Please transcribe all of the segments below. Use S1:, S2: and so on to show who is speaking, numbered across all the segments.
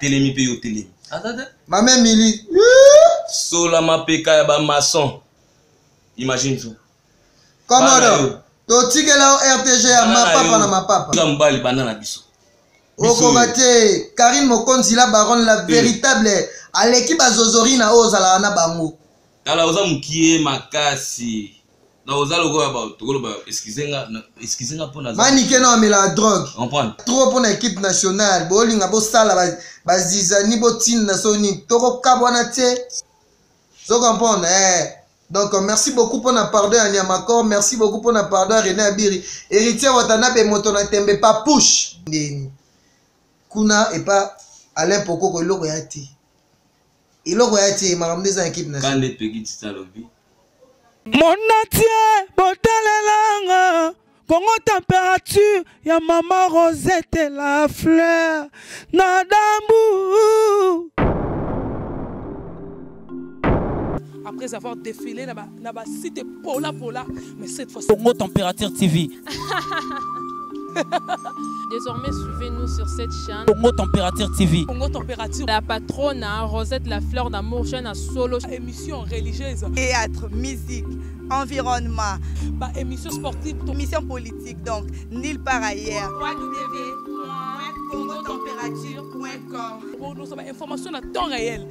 S1: telemi pe yo telemi. Attends.
S2: Maman Mili.
S1: Sola mapeka ya ba maçon. Imagine ça.
S2: Comment donc? To tikela RTG ya mapapa na mapapa.
S1: Gambali banana biso.
S2: Okobate Karine Mokonzi la baronne la véritable à l'équipe azozori na ozala na bango.
S1: Ala oza mukie makasi. Na oza logo ya ba tokolo ba excusenga pona.
S2: Manike na amela drogue.
S1: Comprendre.
S2: Trop pour l'équipe nationale. Bolinga bo sala bazizani botine na soni. Toko kabwana te. Zo comprendre Donc merci beaucoup pour na pardon à Niamakor, merci beaucoup pour na pardon à René Abiri. Héritier Watanabe motona tembe pas push. Kuna et pas Alain Poko ko iloko yati. Iloko yati makamde za équipe nationale.
S1: Kande pegi titalobi.
S3: Monatie botalelanga Congo température ya maman Rosette la fleur Nadambu. Après avoir défilé là-bas, cité Pola, mais cette fois Congo Température TV.
S4: Désormais, suivez-nous sur cette chaîne.
S3: Congo Température TV.
S4: Congo Température. La patronne, Rosette la fleur d'amour, chaîne à solo. Émission religieuse.
S5: Théâtre, musique, environnement.
S4: Bah, émission sportive.
S5: Émission politique, donc, nulle part ailleurs.
S4: www.congotempérature.com. Pour nous avoir information à temps réel.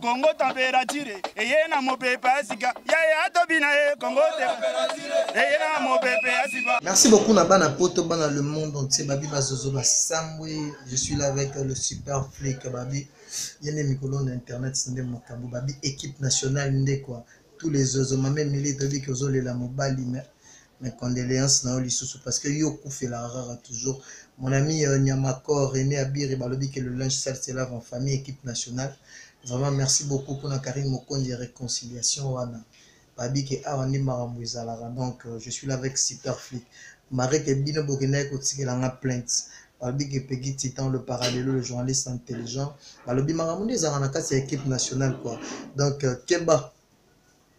S6: Congo Température. Et y a mon pépé Asika. Yaya Tobina Congo Température. Et y a mon pépé Asika.
S2: Merci beaucoup Nabana Poto dans le monde entier. Babi Bazozo Basamwe. Je suis là avec le super flic Babi. Il y a des micros d'internet, c'est des mokambo. Babi équipe nationale ndé quoi. Tous les oiseaux, ma même militaire dit que les la mobile mes condoléances na Olisusu parce que Yoko fait la rare toujours. Mon ami Niamakor René Abir et Balobi que le linge sale se lave en famille équipe nationale. Vraiment merci beaucoup pour la Karine Mokonzi réconciliation wana. Babi que awandi marambouizalara donc je suis là avec super flic. Marek et Bino Bokene Kotike langa plainte. Balobi que Peggy Titan le parallélo le journaliste intelligent. Balobi marambouizalara c'est la équipe nationale quoi. Donc Keba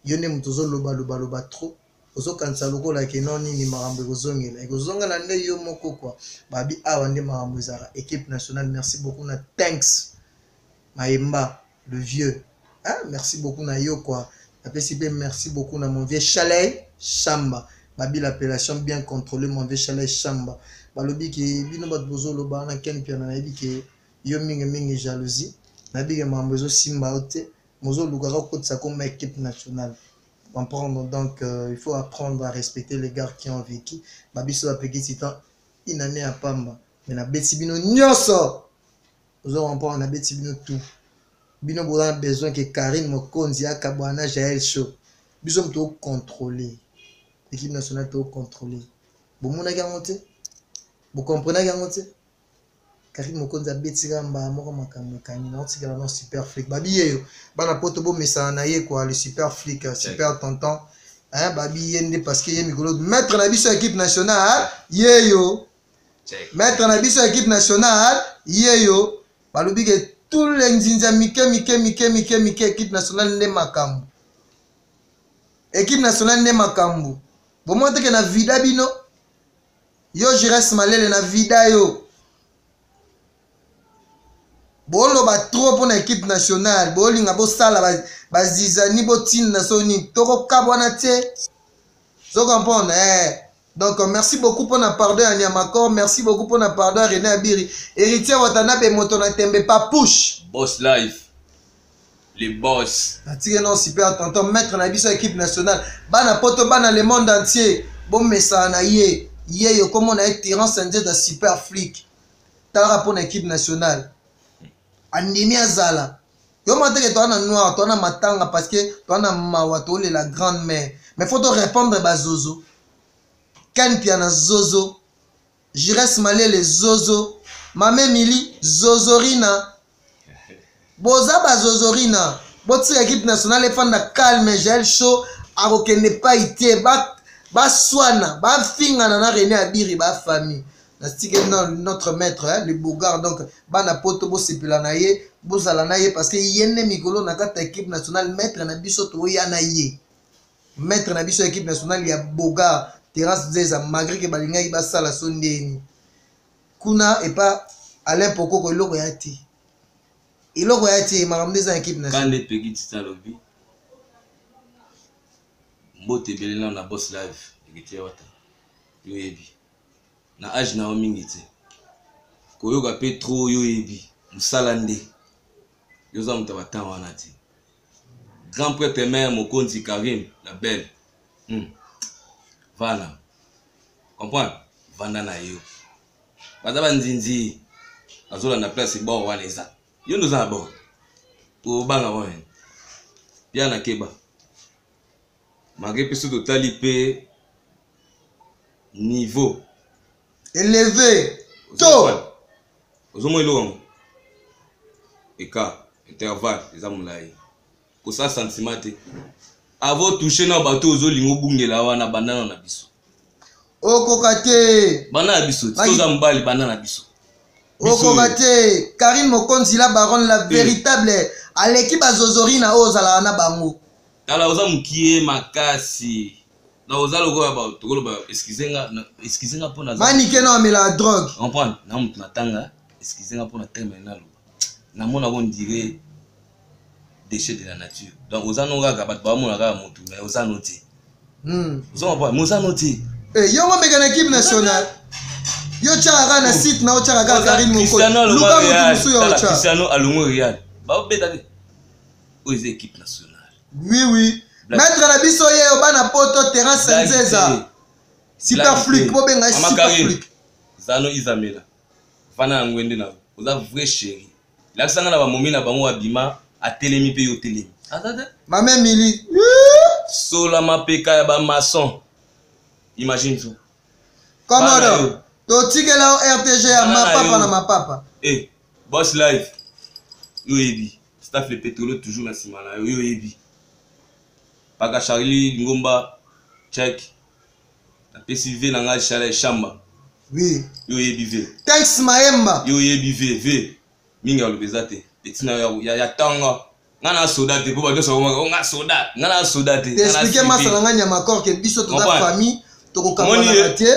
S2: Yone Mutozo loba trop. Ozo kansa loko la kenoni ni marambo kozongela. Ekozongela nde yo moko quoi. Babi awa nde marambo zara équipe nationale. Merci beaucoup na thanks. Maemba le vieux. Hein? Merci beaucoup na yo quoi. Merci beaucoup na mon vieux Chalet Chamba. Babi l'appellation bien contrôlée mon vieux Chalet Chamba. Balobi ki bino bat bozo loba na ken pia na yebi ke yo mingi jalousie. Nabi ke marambo zo simba ote. Mozo lugara kotsa comme équipe nationale. Comprendre donc il faut apprendre à respecter les gars qui ont vécu. Babiso a peggy titan une année à Pamba. Mais na betibino nyoso. Nous avons pas on a betibino tout. Bino a besoin que Karine Mokonzi a Kabwana Jaël Show. Biso tout contrôler. L'équipe nationale tout contrôler. Bon mon a monté. Vous comprenez a monté. Karine Mokonzi a betira mba moko makambo kani na otikala no super flic. Babi yeyo. Bana poto bo message na ye quoi le super flic, super tonton. Hein babi yende parce que yemi golo mettre na biso équipe nationale yeyo. Mettre na biso équipe nationale yeyo. Balobi que tout les nzinza mike équipe nationale ne makambo. Équipe nationale ne makambo. Bo monte que na vida bino. Yo je reste malele na vida yo. Bolo ba trop pour l'équipe nationale. Bolinga bo sala bazizani botine na soni. Toko kabwana te. Vous comprenez Donc merci beaucoup pour la pardon à Niamakor. Merci beaucoup pour la pardon à René Abiri. Héritier Watanabe motona tembe pas push.
S1: Boss life. Les boss.
S2: Atire non super tonton mettre na biso équipe nationale. Bana poto bana le monde entier. Bon message na ye. Ye yo comme on a été tirant sanjé de super flic. Tara pour l'équipe nationale. Andimi azala. Yo mate que toi na noir, toi na matanga parce que toi na mawato la grande mère. Mais faut te répondre bazozo. Kan piana zozo. Je reste malé les zozo. Mame Mili zozorina. Boza bazozorina. Boti équipe nationale fanda calme gel chaud arokende pas ité ba swana ba finga na René Abiri ba famille. Notre maître, hein, le Bogard, donc, bana poto bo sepila na ye, bo zala na ye, parce que yene mikolo na kata équipe nationale, maître na biso to ya na ye. Maître na biso équipe nationale, ya Bogard, terrasse zeza, malgré que balinga iba sala sondeni. Kuna et pas Alain Pokoko iloko ya ti. Iloko ya ti makambo des équipe nationale.
S1: Quand Peggy Tita lobby. Mbote belela na boss live ekiti wata. Yo yebi. Na age na omingi te. Koyoka pe trop yo yebi. Musala nde. Yo za muta batanga wana ti. Grand prêtre mère Mokonzi Karim la belle. Voilà. Comprends? Vanda na yo. Bazaba nzinzi. Azola na place bo wana eza. Yo nous en bon. Pour banga wana. Bien na keba. Malgré que ce total IP niveau
S2: élevé. Tôt.
S1: Aux hommes long. Écart, intervalle, les amulai. Pour ça sentiment. Avant toucher na bateau aux olingo bungela wana banana na biso.
S2: Okokate.
S1: Banana biso. Toza mbali banana biso.
S2: Okokate. Karim Mokonzi la baronne la véritable. À l'équipe azozori na ozala na bango.
S1: Tala oza mukie makasi. Na oza logo ya ba tokolo ba excusenga pona za.
S2: Manike na amela drogue.
S1: Comprendre? Na mutu na tanga excusenga pona terminal. Na mona on dirait déchets de la nature. Donc oza nonga ka bat ba mona ka mutu mais oza noti. Oza ba moza noti.
S2: Eh yo ngombe kana équipe nationale. Yo tchara na site na o tchara ka Karim Mokonzi.
S1: Luka mutu musu yo tchara. Cristiano alongo Real. Ba obeta de. Aux équipes nationales.
S2: Oui. Maître la biso ye obana poto terrain Senzeza. Super flic po benga super flic.
S1: Zano Izamela. Fana ngwende na. Oza vrai chéri. La sanga na ba momi na bango abima atelemi pe yo telemi. Atata.
S2: Mame Mili.
S1: Sola mapeka ya ba maçon. Imagine ça.
S2: Comment to tikela RTG ya mapapa na mapapa.
S1: Eh, boss live. Yo ebi. Staff le pétrole toujours na simana yo ebi. Paka Charlie Ngomba check. La PCV na nga Charles Chamba.
S2: Oui.
S1: Yo ebi ve.
S2: Thanks Maemba.
S1: Yo ebi ve. Minga lobezate. Petina ya tanga. Ngana soda te po ba so nga soda. Ngana soda te.
S2: T'expliquer ma salanga nyama corps que biso to ta famille to ko kamana tie.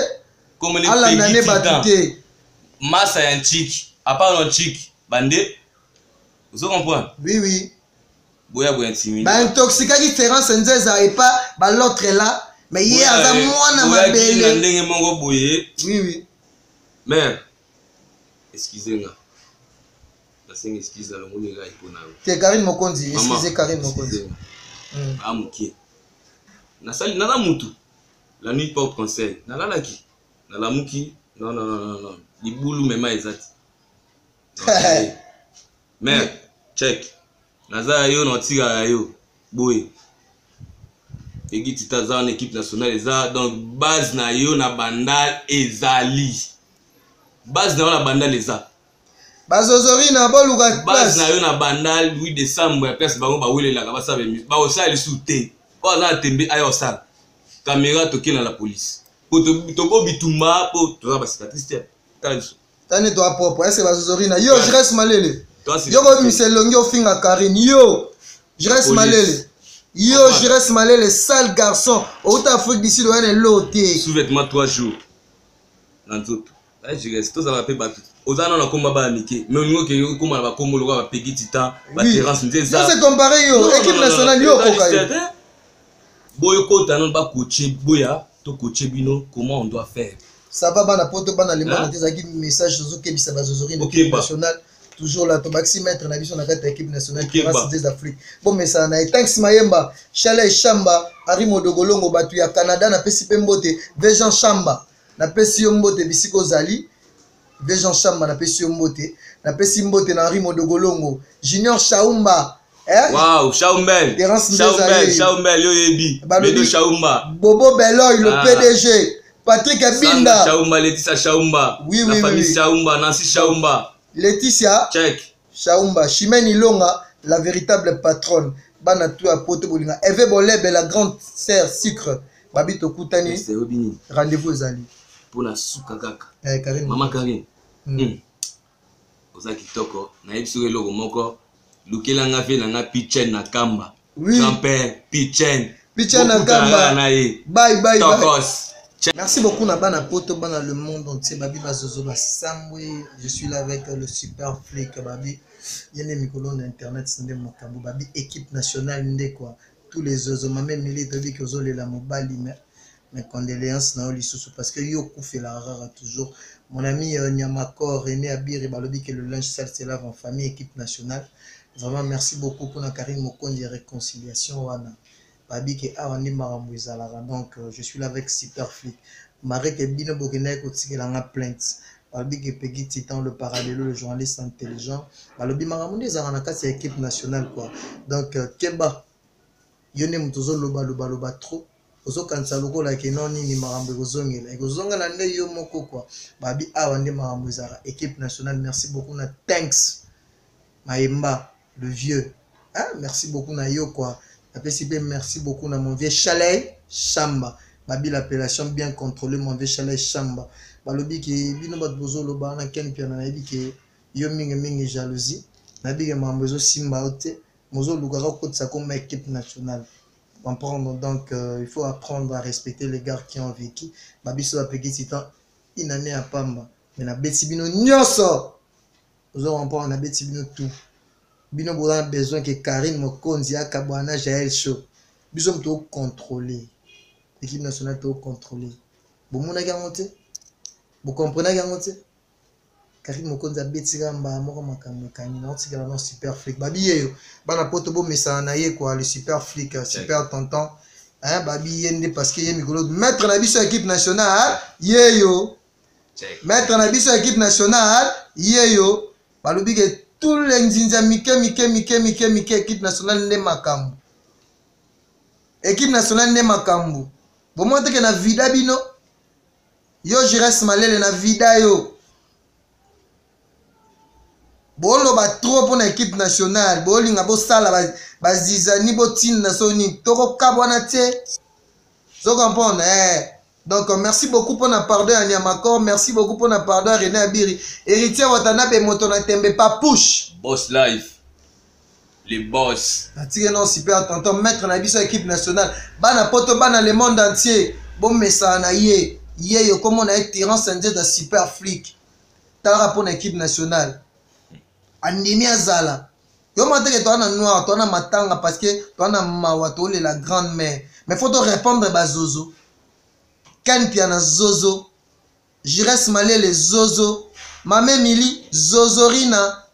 S1: Comme les
S2: ala nane batute.
S1: Massa ya chic. À part non chic bande. Vous comprenez?
S2: Oui.
S1: Boya intimidé.
S2: Ba intoxica différence Nzeza et pas ba l'autre là. Mais hier à moi na mabele.
S1: Ndenge mongo boye.
S2: Oui.
S1: Mais excusez-moi. La sing excuse la ngoni ga ipona.
S2: Te Karim Mokonzi, excusez Karim Mokonzi.
S1: Amuki. Na sali na mutu. La nuit porte conseil. Na la ki. Na la muki. Non. Libulu mema ezati. Mais check. Naza yo no tira yo boy. Egi Tita za en équipe nationale eza donc base na yo na bandal ezali. Base na bandal eza.
S2: Bazozori na boluka
S1: base na yo na bandal 8 décembre place bango ba welela ka ba sabe ba osali souté. Ko za tembe ayo sala. Caméra tokela la police. Po to ko bitumba po to ba cicatrice.
S2: Tane to propre, est-ce bazozori na yo je reste malele. Yo go miselongi ofinga Karim yo je reste malele. Yo je reste malele sale garçon. Au Afrique d'ici doit être loté.
S1: Sous-vêtement 3 jours. Dans tout. Là je reste tous à la paix battu. Ozana na komba ba amike. Mais on que comment ba komo lo ba Peggy Tita, ba Terence Nzeza.
S2: C'est comparé yo équipe nationale yo koka.
S1: Boyo kota non ba coacher boya, to coacher bino comment on doit faire.
S2: Ça va bana poto bana le monde des message zo kebisa bazozori équipe nationale. Toujours là, Tobaxi maître na biso na kata équipe nationale qui reste des Afrique. Bon mais ça na thanks Mayemba, Charles Chamba, Arimo Dogolongo batu ya Canada na pesi pembote, Vejan Chamba, na pesi yombote bisiko zali, Vejan Chamba na pesi yombote, na pesi mbote na Arimo Dogolongo, Junior Chaumba,
S1: Wow, Chaumbel. Chaumbel yo yebi. Bedo Chaumba.
S2: Bobo Beloy le PDG, Patrick Abinda.
S1: Chaumba Laetitia Chaumba.
S2: Oui.
S1: La famille Chaumba, Nancy Chaumba.
S2: Laetitia
S1: check
S2: Chaumba, Chimène Ilonga, la véritable patronne. Bana tu a poto bolinga. Eve Bolebe, la grande sœur sucre. Babito Koutani. Rendez-vous aux alliés.
S1: Pour la souka kaka.
S2: Karim.
S1: Maman Karim. Oza kitoko. Na ebiso logo moko. Lukela nga fe na Pichen na Kamba.
S2: Oui.
S1: Grand-père Pichen.
S2: Pichen na Kamba. Bye.
S1: Tokos.
S2: Merci beaucoup Nabana Poto, dans le monde entier. Babi Bazozo Basambwe. Je suis là avec le super flic Babi. Il y a des micros d'internet, c'est des Mokambo. Babi équipe nationale quoi. Tous les oiseaux, même militaires de vie que vous la mobile, mes condoléances na Olisusu parce que yo fait la rare toujours. Mon ami Nyamako René Abir Balobi que le linge sale se lave en famille équipe nationale. Vraiment merci beaucoup pour la Karine Mokondi de réconciliation wana. Babi ke awandi marambo zalara donc je suis là avec super flic. Marek et Bino Bokene ko tikela nga plainte. Babi ke Peggy Titan le parallèle le journaliste intelligent. Balobi marambo zalara na kati équipe nationale quoi. Donc Keba yone mutozo loba trop. Ozo kansa loko la ke non ni marambo kozongela. Ekozonga na nde yo moko quoi. Babi awandi marambo zalara équipe nationale. Merci beaucoup na thanks. Maemba le vieux. Ah merci beaucoup na yo quoi. Merci beaucoup à mon vieux chalet Chamba. Babi l'appellation bien contrôlée mon vieux chalet Chamba. Balobi ki bino bat bozo lo ba na ken piana na bi yo mingi jalousie. Na bi ke mambezo simba ote. Mozo lugara ko tsa comme équipe nationale. Comprendre donc il faut apprendre à respecter les gars qui ont vécu. Babi so apeki titan inane à pamba. Mais na beti bino nyoso. Mozo on na beti bino tout. Bino a besoin que Karine Mokonzi a Kabwana Jaël Show. Bisom to contrôler. L'équipe nationale to contrôler. Bon mon garantie. Vous comprenez garantie? Karine Mokonzi a betika mba moko makambo kani na otikala na super flic. Babi yeyo. Bana poto bo mesa na ye quoi le super flic, super tonton. Hein babi yende parce que yemi golo mettre na biso équipe nationale yeyo. Mettre na biso équipe nationale yeyo. Balobi ke tous les nzinza mike équipe nationale ne makambu. Équipe nationale ne makambu. Bon moi que na vida bino. Yo je reste malele na vida yo. Bon lo ba trop pour l'équipe nationale. Bon linga bo sala ba zizani bo tin na soni. Toko kabwana te. So comprendre Donc merci beaucoup pour notre pardon à Niamakor, merci beaucoup pour notre pardon à René Abiri. Héritier Watanabe Motona Tembe pas push.
S1: Boss life. Les boss.
S2: Atire non super tonton mettre na biso équipe nationale. Bana poto bana le monde entier. Bon messa na ye. Ye yo comme on a été tyran Sanjay de super flic. Tara pour l'équipe nationale. Andimi azala. Yo mate que toi na noir, toi na matanga parce que toi na mawato la grande mère. Mais faut te répondre bazozo. Ken piana zozo, Jires malé les zozo, Mame Mili zozorina,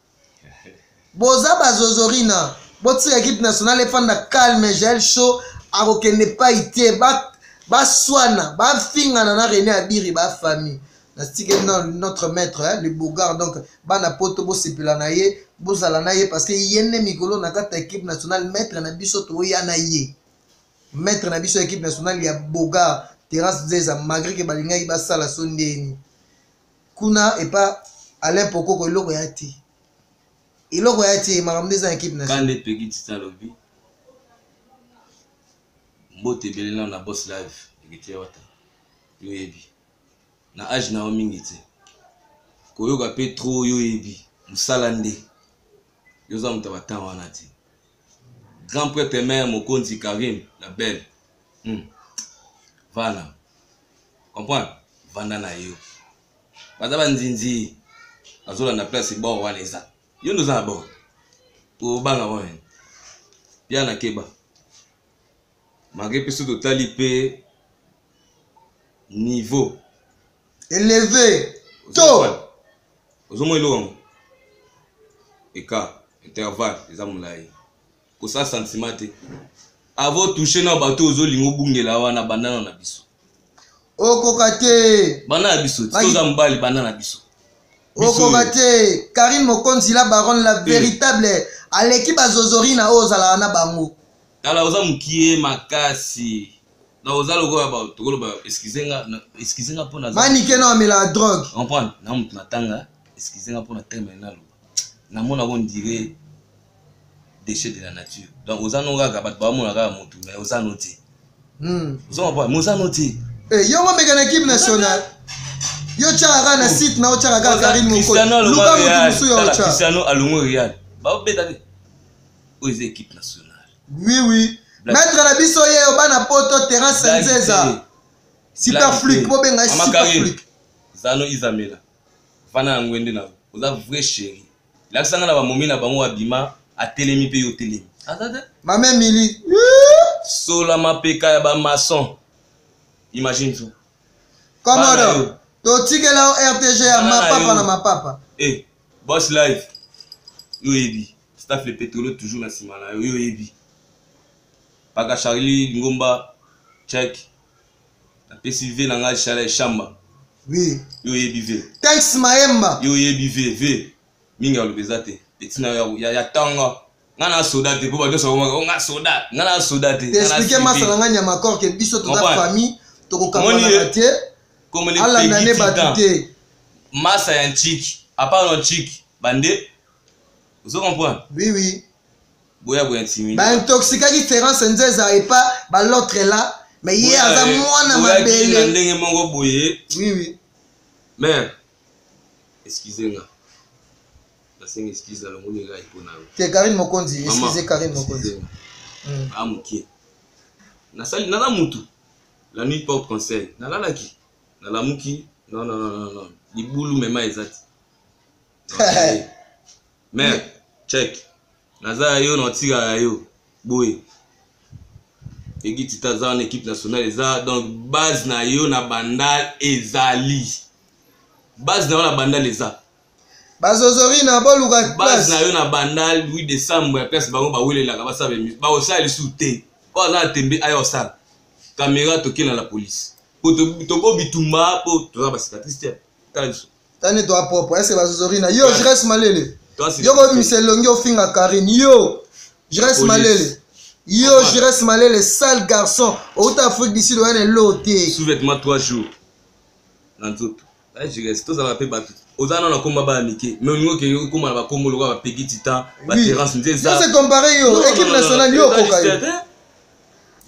S2: Boza ba zozorina, Botsi équipe nationale fan da calme gel chaud, aroke n'est pas été ba soana, ba finga na René Abiri ba famille. Na stique notre maître le Bogard donc bana poto bo sepela na ye, bo zala na ye parce que yene mikolo na kata équipe nationale maître na biso to ya na ye. Maître na biso équipe nationale ya Bogard. Terrasse Zeza, malgré que Balinga y basa la sonde Kuna et pas Alain Poko ko loko yati. Et loko yati ma ramdé za équipe nationale.
S1: Quand les Peggy Titan lobby. Mbote belena na boss live egitia wata. Yo yebi. Na age na omingite. Ko yoga pe trop yo yebi. Musalande. Yo za mtabata wana ti. Grand prêtre mère Mokonzi Karim la belle. Voilà. Comprends? Vanda na yo. Bazaba nzinzi. Azola na place bo waneza. Yo nous a bo. Pour banga wan. Bien na keba. Malgré que ce total IP niveau
S2: élevé. To.
S1: Ozomo ilo. Eka intervalle les amulai. Ko sa sentiment te. Avant toucher na bateau aux lingo bungela wana banana na biso.
S2: Okokate.
S1: Banana biso. Toza mbali banana biso.
S2: Okokate. Karine Mokonzi la baronne la véritable à l'équipe à Zozori na ozala na bango.
S1: Tala oza mukie makasi. Na oza logo ba tokolo ba excusenga pona.
S2: Manike na amela drogue.
S1: Comprendre? Na mutu na tanga excusenga pona terminal. Na mona on dirait déchets de la nature. Donc, aux anonga, mais aux anotés. Aux anotés.
S2: Eh, yo mo meka na équipe nationale. Yo tchara na site na tchara Karine Mokonzi.
S1: Cristiano Alongo Real. Ba beta aux équipes nationales.
S2: Oui. Maître na biso ye obana poto terrain Sanzeza. Super flic, po benga super flic.
S1: Zano Izamela. Fana ngwende na. Oza vrai chéri. La sanga na ba momi na bango abima a telemi pe yo telemi. Azade?
S2: Maman Mili.
S1: Sola ma peka ya ba maçon. Imagine tout.
S2: Comment to tigela RTG ya ma papa na ma papa.
S1: Eh, Boss Live. Yo ebi. Staff le pétrole toujours na sima na yo ebi. Paka Charlie Ngomba check. La PCV na nga Charlie Chamba.
S2: Oui.
S1: Yo ebi ve.
S2: Thanks Maemba.
S1: Yo ebi ve. Minga lobezate. Petina ya tanga. Ngana soda te po ba doso nga soda. Ngana soda te.
S2: T'expliquer ma salanga nyama corps que biso toute la famille to ko kamana te.
S1: Comme les
S2: ala nane batute.
S1: Massa ya chic. À part no chic bande. Vous comprenez?
S2: Oui.
S1: Boya intimider.
S2: Ba intoxica différence nzeza et pas ba l'autre là. Mais hier aza mwana mabele.
S1: Ndenge mongo boye.
S2: Oui.
S1: Mais excusez-moi. Excuse la ngoni ga ipona.
S2: Te Karine Mokonzi, excusez Karine Mokonzi.
S1: Amuki. Na sali na mutu. La nuit porte conseil. Na la ki. Na la muki. Non. Libulu mema ezati. Mais check. Naza yo no tira yo. Boy. Egi titaza en équipe nationale eza donc base na yo na bandal ezali. Base na yo na bandal eza.
S2: Bazozori na boluka
S1: base na yo na bandal 8 décembre ya place bango bawelela ka basabe ba osali sute. Ba na tembe ayo sala. Caméra toke na la police. Po to bitumba po to ba cicatrice.
S2: Tane to propre. Est-ce bazozori na yo je reste malele. Yo ko miselongi ofinga Karine yo. Je reste malele. Yo je reste malele sale garçon. Au Afrique d'ici do ene loté.
S1: Sous-vêtement 3 jours. Nanzoto. Là je reste to ça va pe battu. Ozana na komba ba amike mais on que yo koma ba kombo lokwa ba pegi titan ba terrasse nzeza
S2: ça c'est comparé yo équipe nationale yo kokayo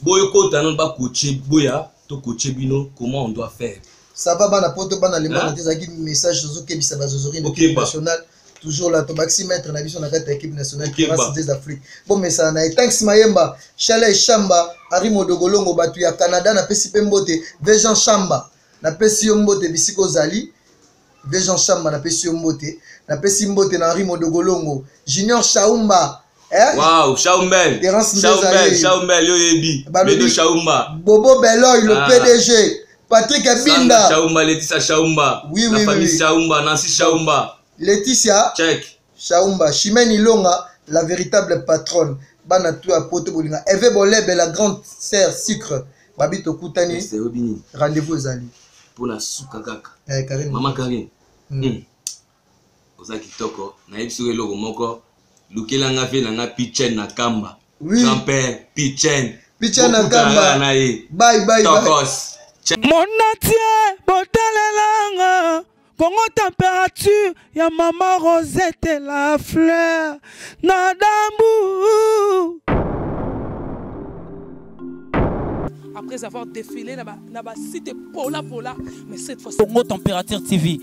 S1: boyo kota non ba coacher boya to coacher bino comment on doit faire
S2: ça va bana poto bana le monde ezaki message zo kebisa bazozori de équipe nationale toujours là to baxi mettre na biso na kata équipe nationale terrasse des Afrique bon mais ça na thanks Mayemba Charlie Chamba Ari Modogolongo batu ya Canada na pesi pembote Vejan Chamba na pesi yombote bisiko zali Vejan Chamba na pesi mbote na pesi mbote na Henri Modogolongo Junior Chaumba
S1: wow Chaumbel yo yebi Bedo Chaumba
S2: Bobo Beloy le PDG Patrick Abinda
S1: Chaumba Laetitia Chaumba la famille Chaumba Nancy Chaumba
S2: Laetitia
S1: check
S2: Chaumba Chimène Ilonga la véritable patronne bana tu a poto bolinga Eve Bolebe la grande sœur sucre babito kutani rendez-vous ezali
S1: pour la souka kaka
S2: Karine
S1: maman Karine oza kitoko na yebiso eloko moko lukela nga fe na nga pichen na kamba grand-père pichen
S2: na kamba bye
S1: tokos
S3: mon entier botalelanga Congo température ya maman Rosette la fleur na dambu. Après avoir défilé na ba site Pola, mais cette fois Congo Température TV.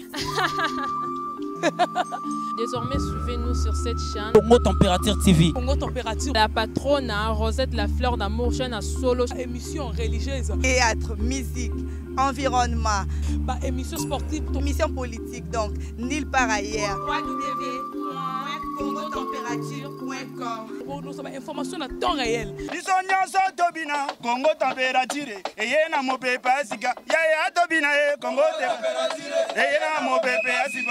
S4: Désormais, suivez-nous sur cette chaîne.
S3: Congo Température TV.
S4: Congo Température. La patronne Rosette la fleur d'amour, chaîne à solo. Émission religieuse.
S5: Théâtre, musique, environnement.
S3: Émission sportive.
S5: Émission politique, donc nulle part ailleurs.
S3: www.congotempérature.com. Pour nous avoir information à temps réel.
S6: Congo Température. Et na mo pepa sika. Ya tobina Congo Température. Et na mo pepa sika.